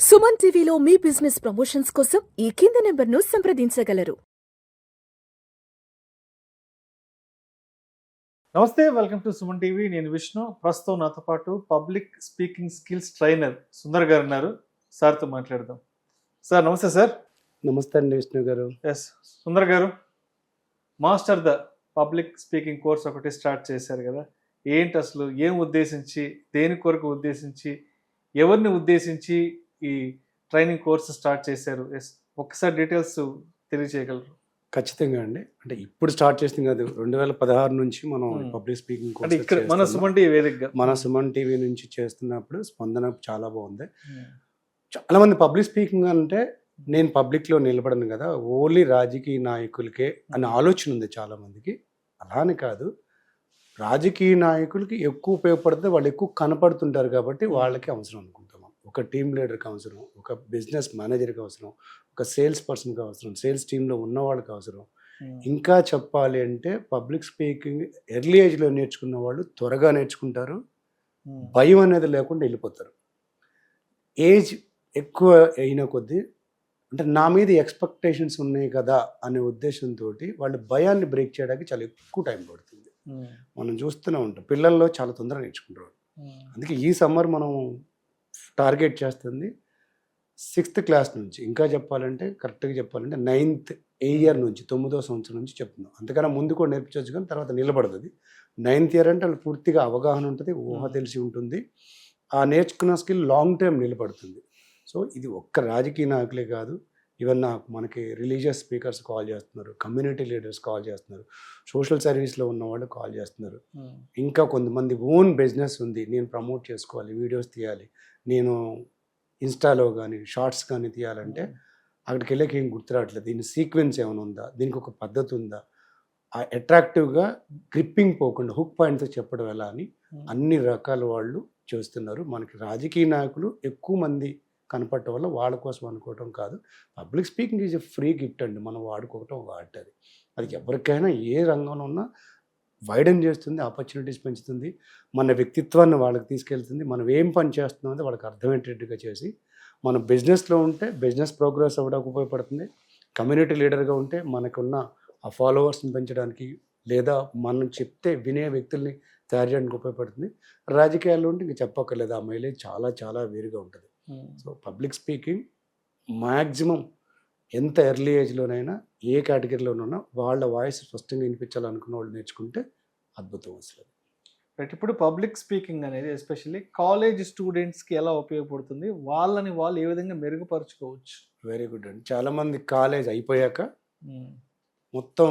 సుమన్ టీవీలో మీ business promotions కోసం ఈ కింది నెంబర్ను సంప్రదించగలరు. నమస్తే, వెల్కమ్ టు సుమన్ టీవీ. నేను విష్ణు. ప్రస్తుతం నాతో పాటు public speaking skills trainer Sundar గారు ఉన్నారు. సార్తో మాట్లాడదాం. సార్ నమస్తే. సార్ నమస్తే అండి విష్ణు గారు. ఎస్ సుందర్ గారు, master the public speaking course ఒకటి స్టార్ట్ చేశారు కదా, ఏంటి అసలు, ఏం ఉద్దేశించి, దేని కొరకు ఉద్దేశించి, ఎవరిని ఉద్దేశించి ఈ ట్రైనింగ్ కోర్స్ స్టార్ట్ చేశారు? ఎస్, ఒక్కసారి డీటెయిల్స్ తెలియజేయగలరు? ఖచ్చితంగా అండి. అంటే ఇప్పుడు స్టార్ట్ చేసింది కాదు, 2016 నుంచి మనం పబ్లిక్ స్పీకింగ్ అంటే ఇక్కడ మన సుమన్ టీవీ వేదికగా మన సుమన్ టీవీ నుంచి చేస్తున్నప్పుడు స్పందన చాలా బాగుంది. చాలా మంది పబ్లిక్ స్పీకింగ్ అంటే నేను పబ్లిక్లో నిలబడను కదా, ఓన్లీ రాజకీయ నాయకులకే అనే ఆలోచన ఉంది చాలా మందికి. అలానే కాదు, రాజకీయ నాయకులకి ఎక్కువ ఉపయోగపడితే వాళ్ళు ఎక్కువ కనపడుతుంటారు కాబట్టి వాళ్ళకి అవసరం అనుకుంటాం. ఒక టీమ్ లీడర్కి అవసరం, ఒక బిజినెస్ మేనేజర్కి అవసరం, ఒక సేల్స్ పర్సన్కి అవసరం, సేల్స్ టీంలో ఉన్న వాళ్ళకి అవసరం. ఇంకా చెప్పాలి అంటే పబ్లిక్ స్పీకింగ్ ఎర్లీ ఏజ్లో నేర్చుకున్న వాళ్ళు త్వరగా నేర్చుకుంటారు, భయం అనేది లేకుండా వెళ్ళిపోతారు. ఏజ్ ఎక్కువ అయిన కొద్దీ అంటే నా మీద ఎక్స్పెక్టేషన్స్ ఉన్నాయి కదా అనే ఉద్దేశంతో వాళ్ళు భయాన్ని బ్రేక్ చేయడానికి చాలా ఎక్కువ టైం పడుతుంది. మనం చూస్తూనే ఉంటాం, పిల్లల్లో చాలా తొందరగా నేర్చుకుంటారు. అందుకే ఈ సమ్మర్ మనం టార్గెట్ చేస్తుంది 6th క్లాస్ నుంచి. ఇంకా చెప్పాలంటే కరెక్ట్గా చెప్పాలంటే 9th ఇయర్ నుంచి, 9వ సంవత్సరం నుంచి చెప్తున్నాం. అంతకన్నా ముందు కూడా నేర్పించవచ్చు, కానీ తర్వాత నిలబడుతుంది. 9th ఇయర్ అంటే వాళ్ళు పూర్తిగా అవగాహన ఉంటుంది, ఊహ తెలిసి ఉంటుంది. ఆ నేర్చుకున్న స్కిల్ లాంగ్ టైం నిలబడుతుంది. సో ఇది ఒక్క రాజకీయ నాయకులే కాదు, ఈవెన్ మనకి రిలీజియస్ స్పీకర్స్ కాల్ చేస్తున్నారు, కమ్యూనిటీ లీడర్స్ కాల్ చేస్తున్నారు, సోషల్ సర్వీస్లో ఉన్న వాళ్ళు కాల్ చేస్తున్నారు. ఇంకా కొంతమంది ఓన్ బిజినెస్ ఉంది, నేను ప్రమోట్ చేసుకోవాలి, వీడియోస్ తీయాలి, నేను ఇన్స్టాలో కానీ షార్ట్స్ కానీ తీయాలంటే అక్కడికి వెళ్ళాక ఏం గుర్తురావట్లేదు. దీని సీక్వెన్స్ ఏమైనా ఉందా, దీనికి ఒక పద్ధతి ఉందా, ఆ అట్రాక్టివ్గా గ్రిప్పింగ్ పోకుండా హుక్ పాయింట్తో చెప్పడం ఎలా అని అన్ని రకాల వాళ్ళు చేస్తున్నారు. మనకి రాజకీయ నాయకులు ఎక్కువ మంది కనపడటం వల్ల వాళ్ళ కోసం అనుకోవటం కాదు. Public speaking is a free gift అండి, మనం వాడుకోవటం వాడటది. అది ఎవరికైనా ఏ రంగంలో ఉన్నా వైడన్ చేస్తుంది, ఆపర్చునిటీస్ పెంచుతుంది, మన వ్యక్తిత్వాన్ని వాళ్ళకి తీసుకెళ్తుంది. మనం ఏం పని చేస్తున్నాం అంటే వాళ్ళకి అర్థమయ్యేటట్టుగా చేసి, మన బిజినెస్లో ఉంటే బిజినెస్ ప్రోగ్రెస్ అవ్వడానికి ఉపయోగపడుతుంది, కమ్యూనిటీ లీడర్గా ఉంటే మనకున్న ఆ ఫాలోవర్స్ని పెంచడానికి, లేదా మనం చెప్తే వినే వ్యక్తుల్ని తయారు చేయడానికి ఉపయోగపడుతుంది. రాజకీయాల్లో ఉంటే ఇంక చెప్పక్కర్లేదు, ఆ మైలేజ్ చాలా చాలా వేరుగా ఉంటుంది. సో పబ్లిక్ స్పీకింగ్ మ్యాక్సిమం ఎంత ఎర్లీ ఏజ్లోనైనా ఏ కేటగిరీలోనైనా వాళ్ళ వాయిస్ స్పష్టంగా వినిపించాలనుకున్న వాళ్ళు నేర్చుకుంటే అద్భుతం అసలు. రైట్. ఇప్పుడు పబ్లిక్ స్పీకింగ్ అనేది ఎస్పెషల్లీ కాలేజ్ స్టూడెంట్స్కి ఎలా ఉపయోగపడుతుంది, వాళ్ళని వాళ్ళు ఏ విధంగా మెరుగుపరుచుకోవచ్చు? వెరీ గుడ్ అండి. చాలామంది కాలేజ్ అయిపోయాక మొత్తం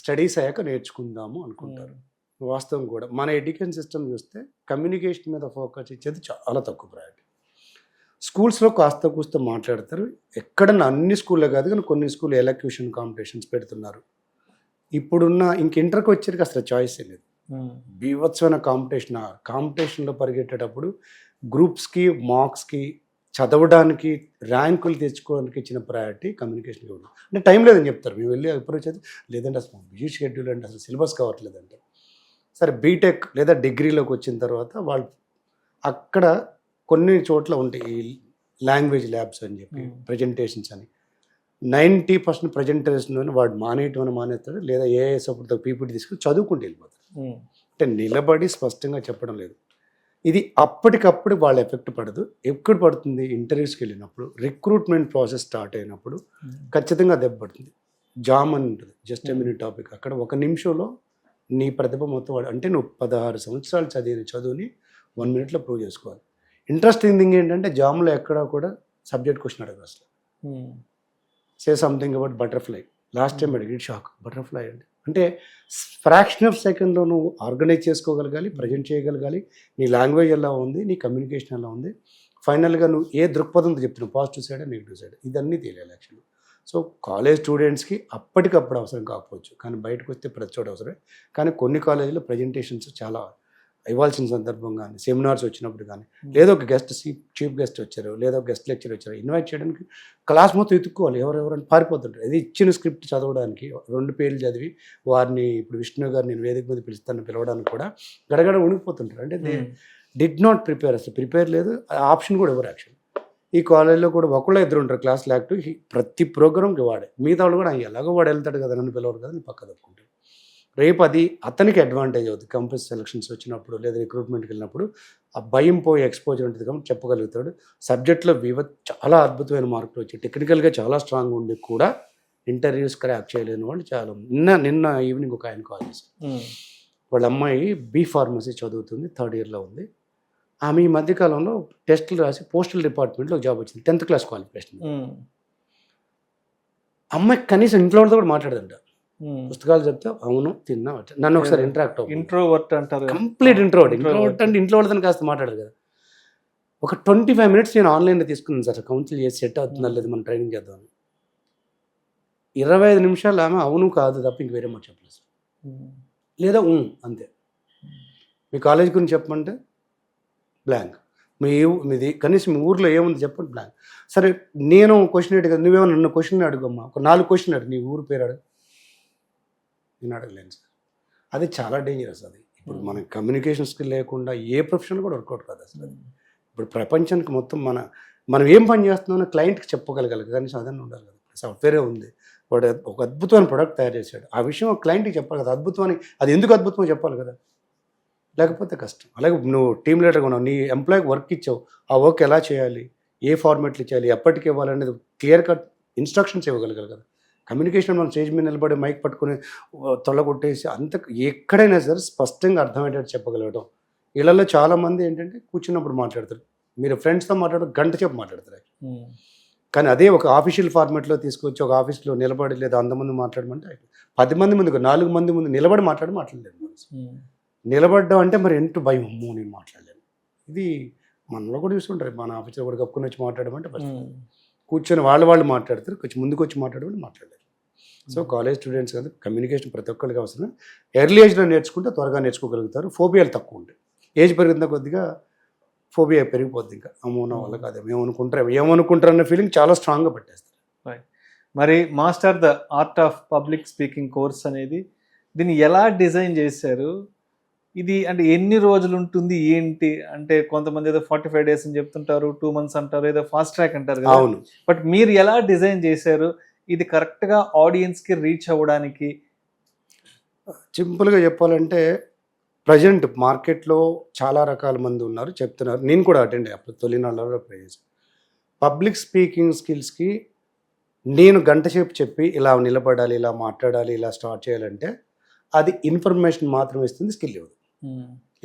స్టడీస్ అయ్యాక నేర్చుకుందాము అనుకుంటారు. వాస్తవం కూడా మన ఎడ్యుకేషన్ సిస్టమ్ చూస్తే కమ్యూనికేషన్ మీద ఫోకస్ ఇచ్చేది చాలా తక్కువ ప్రయారిటీ. స్కూల్స్లో కాస్త కూస్త మాట్లాడతారు, ఎక్కడన్నా అన్ని స్కూల్లో కాదు కానీ కొన్ని స్కూల్ ఎలక్యూషన్ కాంపిటీషన్స్ పెడుతున్నారు. ఇప్పుడున్న ఇంక ఇంటర్కి వచ్చేది అసలు చాయిస్ లేదు, బీభత్సమైన కాంపిటీషన్లో పరిగెట్టేటప్పుడు గ్రూప్స్కి మార్క్స్కి చదవడానికి ర్యాంకులు తెచ్చుకోవడానికి ఇచ్చిన ప్రయారిటీ కమ్యూనికేషన్ ఇవ్వడం. అంటే టైం లేదని చెప్తారు, మేము వెళ్ళి అప్రోచ్ అయితే లేదంటే అసలు బిజీ షెడ్యూల్ అంటే అసలు సిలబస్ కావట్లేదంటే. సరే బీటెక్ లేదా డిగ్రీలోకి వచ్చిన తర్వాత వాళ్ళు అక్కడ కొన్ని చోట్ల ఉంటాయి ఈ లాంగ్వేజ్ ల్యాబ్స్ అని చెప్పి, ప్రజెంటేషన్స్ అని. 90% ప్రజెంటేషన్ వాడు మానేస్తాడు, లేదా ఏఐఎస్ అప్పుడు పీపీటీ తీసుకుని చదువుకుంటూ వెళ్ళిపోతాడు. అంటే నిలబడి స్పష్టంగా చెప్పడం లేదు. ఇది అప్పటికప్పుడు వాళ్ళ ఎఫెక్ట్ పడదు. ఎక్కడ పడుతుంది? ఇంటర్వ్యూస్కి వెళ్ళినప్పుడు, రిక్రూట్మెంట్ ప్రాసెస్ స్టార్ట్ అయినప్పుడు ఖచ్చితంగా దెబ్బ పడుతుంది. జామ్ అని ఉంటుంది, జస్ట్ ఎ మినిట్ టాపిక్. అక్కడ 1 నిమిషంలో నీ ప్రతిభ మొత్తం అంటే నువ్వు 16 సంవత్సరాలు చదివిన చదువుని 1 మినిట్లో ప్రూవ్ చేసుకోవాలి. ఇంట్రెస్టింగ్ థింగ్ ఏంటంటే జామ్లో ఎక్కడా కూడా సబ్జెక్ట్ క్వశ్చన్ అడగదు అసలు. Say something about butterfly, last time అడిగి షాక్, బటర్ఫ్లై అంటే ఫ్రాక్షన్ ఆఫ్ సెకండ్లో నువ్వు ఆర్గనైజ్ చేసుకోగలగాలి, ప్రజెంట్ చేయగలగాలి, నీ లాంగ్వేజ్ ఎలా ఉంది, నీ కమ్యూనికేషన్ ఎలా ఉంది, ఫైనల్గా నువ్వు ఏ దృక్పథంతో చెప్తున్నావు, పాజిటివ్ సైడ్ నెగిటివ్ సైడ్, ఇదన్నీ తెలియాలి యాక్చువల్లీ. సో కాలేజ్ స్టూడెంట్స్కి అప్పటికప్పుడు అవసరం కాకపోవచ్చు, కానీ బయటకు వస్తే ప్రతి చోట అవసరమే. కానీ కొన్ని కాలేజీలో ప్రజెంటేషన్స్ చాలా ఇవ్వాల్సిన సందర్భం కానీ, సెమినార్స్ వచ్చినప్పుడు కానీ, లేదా ఒక గెస్ట్ చీఫ్ గెస్ట్ వచ్చారు, లేదా ఒక గెస్ట్ లెక్చర్ వచ్చారు, ఇన్వైట్ చేయడానికి క్లాస్ మొత్తం ఎత్తుక్కోవాలి, ఎవరెవరని పారిపోతుంటారు. అది ఇచ్చిన స్క్రిప్ట్ చదవడానికి 2 పేర్లు చదివి వారిని ఇప్పుడు విష్ణు గారు నేను వేదిక మీద పిలవడానికి కూడా గడగడ ఉణికిపోతుంటారు. అంటే దే డిడ్ నాట్ ప్రిపేర్, అసలు ప్రిపేర్ లేదు, ఆప్షన్ కూడా ఎవరు యాక్చువల్లీ. ఈ కాలేజ్లో కూడా ఒకళ్ళు ఇద్దరు ఉంటారు క్లాస్లో యాక్టివ్. ప్రతి ప్రోగ్రామ్కి వాడే. మిగతా వాళ్ళు కూడా ఎలాగో వాడు వెళ్తాడు కదా, నన్ను పిలవరు కదా, నేను పక్క తప్పుకుంటాను. రేపు అది అతనికి అడ్వాంటేజ్ అవుతుంది. కంపెనీ సెలక్షన్స్ వచ్చినప్పుడు లేదా రిక్రూట్మెంట్కి వెళ్ళినప్పుడు ఆ భయం పోయి ఎక్స్పోజర్ ఉంటుంది కాబట్టి చెప్పగలుగుతాడు. సబ్జెక్ట్లో చాలా అద్భుతమైన మార్కులు వచ్చి టెక్నికల్గా చాలా స్ట్రాంగ్ ఉండి కూడా ఇంటర్వ్యూస్ క్రాక్ చేయలేని వాళ్ళు చాలా. నిన్న ఈవినింగ్ ఒక ఆయన కాల్ చేశారు. వాళ్ళ అమ్మాయి B.Pharmacy చదువుతుంది, 3rd ఇయర్లో ఉంది. ఆమె ఈ మధ్యకాలంలో టెస్టులు రాసి పోస్టల్ డిపార్ట్మెంట్లో జాబ్ వచ్చింది, 10th క్లాస్ క్వాలిఫికేషన్. అమ్మాయి కనీసం ఇంట్లో వాళ్ళతో కూడా మాట్లాడదంట. పుస్తకాలు చెప్తే అవును తిన్నా, నన్ను ఒకసారి ఇంటరాక్ట్ అవ్వ. ఇంట్రోవర్ట్ అంటారు, కంప్లీట్ ఇంట్రోవర్ట్ అంటే ఇంట్లో వాళ్ళతో కాస్త మాట్లాడదు కదా. ఒక 25 minutes నేను ఆన్లైన్లో తీసుకున్నాను సార్, కౌన్సిల్ చేసి సెట్ అవుతుందా లేదు మనం ట్రైనింగ్ చేద్దామని. 25 నిమిషాలు ఆమె అవును కాదు తప్ప ఇంక వేరే మాట చెప్పలేదు. లేదా అంతే. మీ కాలేజ్ గురించి చెప్పమంటే బ్లాంక్. మీది కనీసం మీ ఊర్లో ఏముంది చెప్పండి, బ్లాంక్. సరే నేను క్వశ్చన్ అడిగా, నువ్వేమో నన్ను క్వశ్చన్ అడుగమ్మా, ఒక 4 క్వశ్చన్ అడుగు, నీ ఊరు పేరు అడుగు. నేను అడగలేను సార్. అది చాలా డేంజరస్. అది ఇప్పుడు మనకి కమ్యూనికేషన్ స్కిల్ లేకుండా ఏ ప్రొఫెషన్ కూడా వర్కౌట్ కాదు అసలు. అది ఇప్పుడు ప్రపంచానికి మొత్తం మనం ఏం పని చేస్తున్నామో క్లయింట్కి చెప్పగలగాలి, కనీసం అదన్నీ ఉండాలి కదా. సాఫ్ట్వేరే ఉంది, వాడు ఒక అద్భుతమైన ప్రోడక్ట్ తయారు చేశాడు, ఆ విషయం క్లయింట్కి చెప్పాలి కదా. అద్భుతమని అది ఎందుకు అద్భుతమో చెప్పాలి కదా, లేకపోతే కష్టం. అలాగే నువ్వు టీమ్ లీడర్గా ఉన్నావు, నీ ఎంప్లాయీకి వర్క్ ఇచ్చావు, ఆ వర్క్ ఎలా చేయాలి, ఏ ఫార్మాట్లు ఇచ్చేయాలి, ఎప్పటికి ఇవ్వాలనేది క్లియర్ కట్ ఇన్స్ట్రక్షన్స్ ఇవ్వగలగాలి కదా. కమ్యూనికేషన్ మనం స్టేజ్ మీద నిలబడి మైక్ పట్టుకుని తొలగొట్టేసి అంత ఎక్కడైనా సరే స్పష్టంగా అర్థమయ్యేటట్టు చెప్పగలగడం. ఇళ్లలో చాలామంది ఏంటంటే కూర్చున్నప్పుడు మాట్లాడతారు, మీరు ఫ్రెండ్స్తో మాట్లాడడం గంట సేపు మాట్లాడతారు. కానీ అదే ఒక ఆఫీషియల్ ఫార్మాట్లో తీసుకొచ్చి ఒక ఆఫీస్లో నిలబడి లేదా 100 మంది మాట్లాడమంటే 10 మంది ముందు 4 మంది ముందు నిలబడి మాట్లాడలేదు. నిలబడ్డం అంటే మరి ఎంత భయం, అమ్మో నేను మాట్లాడలేను. ఇది మనలో కూడా చూస్తుంటారు, మన ఆఫీస్లో కూడా కప్పుకొని వచ్చి మాట్లాడమంటే కూర్చొని వాళ్ళు మాట్లాడతారు, కొంచెం ముందుకు వచ్చి మాట్లాడమని మాట్లాడారు. సో కాలేజ్ స్టూడెంట్స్ కదా, కమ్యూనికేషన్ ప్రతి ఒక్కరికి అవసరం. ఎర్లీ ఏజ్లో నేర్చుకుంటే త్వరగా నేర్చుకోగలుగుతారు. ఫోబియాలు తక్కువ ఉంటాయి. ఏజ్ పెరిగిన కొద్దిగా ఫోబియా పెరిగిపోద్ది. ఇంకా అమ్మో నా వల్ల కాదు, ఏమనుకుంటారు అన్న ఫీలింగ్ చాలా స్ట్రాంగ్గా పెట్టేస్తారు. మరి master the art of public speaking course అనేది దీన్ని ఎలా డిజైన్ చేశారు? ఇది అంటే ఎన్ని రోజులు ఉంటుంది ఏంటి అంటే, కొంతమంది ఏదో 45 days అని చెప్తుంటారు, 2 months అంటారు, ఏదో ఫాస్ట్ ట్రాక్ అంటారు కదా. అవును. బట్ మీరు ఎలా డిజైన్ చేశారు ఇది కరెక్ట్గా ఆడియన్స్కి రీచ్ అవ్వడానికి? సింపుల్గా చెప్పాలంటే ప్రజెంట్ మార్కెట్లో చాలా రకాల మంది ఉన్నారు, చెప్తున్నారు. నేను కూడా అటెండ్ అయ్యాను, తొలినాళ్ళలో ట్రై చేశాను. పబ్లిక్ స్పీకింగ్ స్కిల్స్కి నేను గంట సేపు చెప్పి ఇలా నిలబడాలి, ఇలా మాట్లాడాలి, ఇలా స్టార్ట్ చేయాలంటే అది ఇన్ఫర్మేషన్ మాత్రమే ఇస్తుంది, స్కిల్ ఇవ్వదు.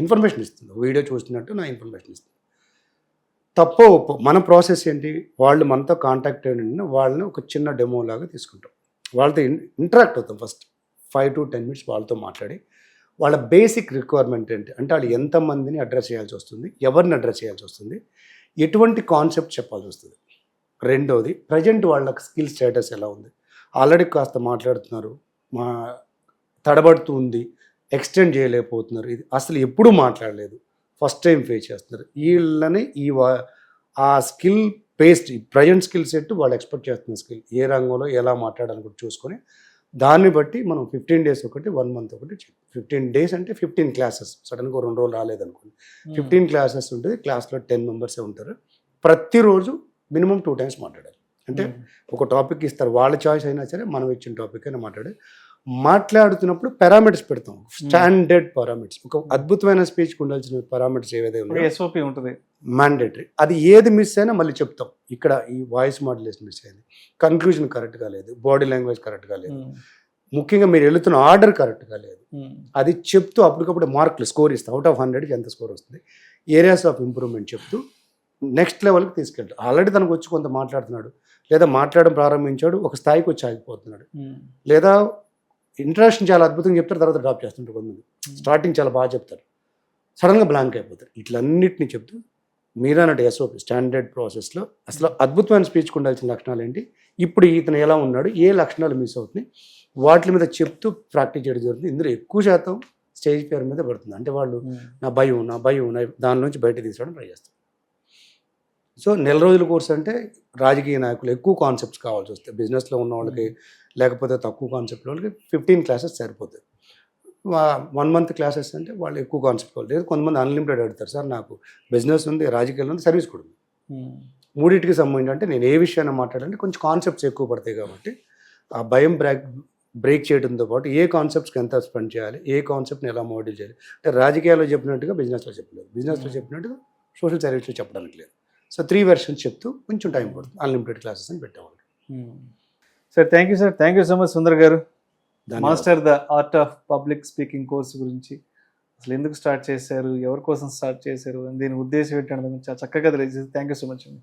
ఇన్ఫర్మేషన్ ఇస్తుంది, వీడియో చూస్తున్నట్టు నా ఇన్ఫర్మేషన్ ఇస్తుంది. తప్పో ఒప్పో మన ప్రాసెస్ ఏంటి, వాళ్ళు మనతో కాంటాక్ట్ అయిన వాళ్ళని ఒక చిన్న డెమో లాగా తీసుకుంటాం, వాళ్ళతో ఇంటరాక్ట్ అవుతాం. ఫస్ట్ 5 to 10 minutes వాళ్ళతో మాట్లాడి వాళ్ళ బేసిక్ రిక్వైర్మెంట్ ఏంటి అంటే, వాళ్ళు ఎంతమందిని అడ్రస్ చేయాల్సి వస్తుంది, ఎవరిని అడ్రస్ చేయాల్సి వస్తుంది, ఎటువంటి కాన్సెప్ట్ చెప్పాల్సి వస్తుంది. రెండోది ప్రజెంట్ వాళ్ళ స్కిల్ స్టేటస్ ఎలా ఉంది, ఆల్రెడీ కాస్త మాట్లాడుతున్నారు, తడబడుతూ ఉంది, ఎక్స్టెండ్ చేయలేకపోతున్నారు, ఇది అసలు ఎప్పుడూ మాట్లాడలేదు, ఫస్ట్ టైం ఫేస్ చేస్తున్నారు. వీళ్ళని ఆ skill based present skill set వాళ్ళు ఎక్స్పెక్ట్ చేస్తున్న స్కిల్ ఏ రంగంలో ఎలా మాట్లాడాలని కూడా చూసుకొని దాన్ని బట్టి మనం 15 days ఒకటి, 1 month ఒకటి. 15 days అంటే 15 classes. సడన్గా 2 రోజులు రాలేదనుకోండి, 15 classes ఉంటుంది. క్లాస్లో 10 members ఉంటారు. ప్రతిరోజు మినిమం 2 times మాట్లాడాలి. అంటే ఒక టాపిక్ ఇస్తారు, వాళ్ళ చాయిస్ అయినా సరే మనం ఇచ్చిన టాపిక్ అయినా మాట్లాడుతున్నప్పుడు పారామీటర్స్ పెడతాం, స్టాండర్డ్ పారామీటర్స్. ఒక అద్భుతమైన స్పీచ్కి ఉండాల్సిన పారామీటర్స్ ఏవైతే ఉన్నాయో SOP ఉంటుంది, మ్యాండేటరీ. అది ఏది మిస్ అయినా మళ్ళీ చెప్తాం. ఇక్కడ ఈ వాయిస్ మాడ్యులేషన్ మిస్ అయింది, కన్క్లూజన్ కరెక్ట్గా లేదు, బాడీ లాంగ్వేజ్ కరెక్ట్గా లేదు, ముఖ్యంగా మీరు వెళుతున్న ఆర్డర్ కరెక్ట్గా లేదు, అది చెప్తూ అప్పటికప్పుడు మార్కులు స్కోర్ ఇస్తాం. అవుట్ ఆఫ్ 100కి ఎంత స్కోర్ వస్తుంది, ఏరియాస్ ఆఫ్ ఇంప్రూవ్మెంట్ చెప్తూ నెక్స్ట్ లెవెల్కి తీసుకెళ్తాడు. ఆల్రెడీ తనకు వచ్చి కొంత మాట్లాడుతున్నాడు, లేదా మాట్లాడడం ప్రారంభించాడు, ఒక స్థాయికి వచ్చి ఆగిపోతున్నాడు, లేదా ఇంట్రడక్షన్ చాలా అద్భుతంగా చెప్తారు, తర్వాత డ్రాప్ చేస్తుంటారు. కొంతమంది స్టార్టింగ్ చాలా బాగా చెప్తారు, సడన్గా బ్లాంక్ అయిపోతారు. ఇట్లన్నిటిని చెప్తూ మీరన్నట్టు SOP స్టాండర్డ్ ప్రాసెస్లో అసలు అద్భుతమైన స్పీచ్కి ఉండాల్సిన లక్షణాలు ఏంటి, ఇప్పుడు ఇతను ఎలా ఉన్నాడు, ఏ లక్షణాలు మిస్ అవుతున్నాయి, వాటి మీద చెప్తూ ప్రాక్టీస్ చేయడం జరుగుతుంది. ఇందులో ఎక్కువ శాతం స్టేజ్ ఫియర్ మీద పడుతుంది. అంటే వాళ్ళు నా భయం దాని నుంచి బయట తీసుకోవడం ట్రై చేస్తారు. సో 1 రోజుల కోర్స్ అంటే రాజకీయ నాయకులు ఎక్కువ కాన్సెప్ట్స్ కావాల్సి వస్తాయి, బిజినెస్లో ఉన్న వాళ్ళకి లేకపోతే తక్కువ కాన్సెప్ట్ వాళ్ళకి 15 classes సరిపోతాయి. 1 month క్లాసెస్ అంటే వాళ్ళు ఎక్కువ కాన్సెప్ట్ కావాలి. లేదు కొంతమంది అన్లిమిటెడ్ అడుగుతారు, సార్ నాకు బిజినెస్ ఉంది, రాజకీయాలు ఉంది, సర్వీస్ కూడా ఉంది. మూడింటికి సంబంధించి అంటే నేను ఏ విషయాన్ని మాట్లాడాలంటే కొంచెం కాన్సెప్ట్స్ ఎక్కువ పడతాయి కాబట్టి ఆ భయం బ్రేక్ చేయడంతో పాటు ఏ కాన్సెప్ట్స్కి ఎంత స్పెండ్ చేయాలి, ఏ కాన్సెప్ట్ని ఎలా మోడల్ చేయాలి అంటే రాజకీయాల్లో చెప్పినట్టుగా బిజినెస్లో చెప్పలేదు, బిజినెస్లో చెప్పినట్టుగా సోషల్ సర్వీస్లో చెప్పడానికి లేదు. సో 3 వెర్షన్స్ చెప్తూ కొంచెం టైం పడుతుంది. అన్లిమిటెడ్ క్లాసెస్ అని పెట్టేవాళ్ళు. Sir thank you so much Sundar గారు. ధన్యవాదాలు. Master the art of public speaking course గురించి అసలు ఎందుకు స్టార్ట్ చేశారు, ఎవరి కోసం స్టార్ట్ చేశారు, దీని ఉద్దేశం ఏంటంటే చాలా చక్కగా తెలియజేసి థ్యాంక్ యూ సో మచ్ అండి.